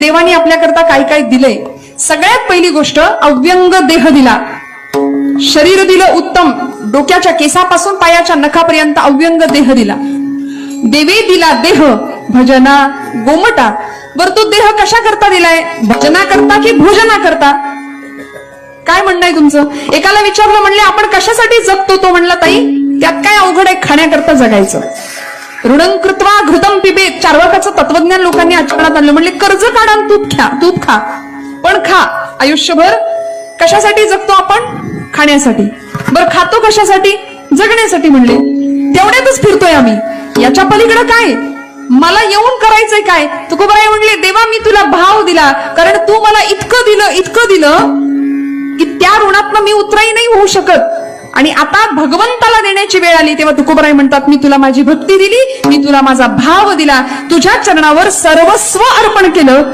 देवानी आपल्याकरता काय काय दिलंय. सगळ्यात पहिली गोष्ट अव्यंग देह दिला, शरीर दिलं उत्तम, डोक्याच्या केसापासून पायाच्या नखापर्यंत अव्यंग देह दिला. देवी दिला देह भजना गोमटा. बर तो देह कशा करता दिलाय, भजना करता की भोजना करता? काय म्हणणं आहे तुमचं? एकाला विचारलं, म्हणले आपण कशासाठी जगतो? तो म्हणला, ताई त्यात काय अवघड आहे, खाण्याकरता जगायचं. ऋणं कृत्वा घृतम पिबेत, चार्वाकाचं तत्वज्ञान लोकांनी आचरणात आणलं. म्हणले कर्ज काढा तूप खा, पण खा आयुष्यभर. कशासाठी जगतो आपण? खाण्यासाठी. बरं खातो कशासाठी? जगण्यासाठी. म्हणले तेवढ्यातच फिरतोय आम्ही, याच्या पलीकडे काय? मला येऊन करायचंय काय? तुकोबाराय म्हणले, देवा मी तुला भाव दिला, कारण तू मला इतकं दिलं की त्या ऋणातनं मी उतराई नाही होऊ शकत. आणि आता भगवंताला देण्याची वेळ आली तेव्हा तुकोबाराय म्हणतात, मी तुला माझी भक्ती दिली, मी तुला माझा भाव दिला, तुझ्या चरणावर सर्वस्व अर्पण केलं.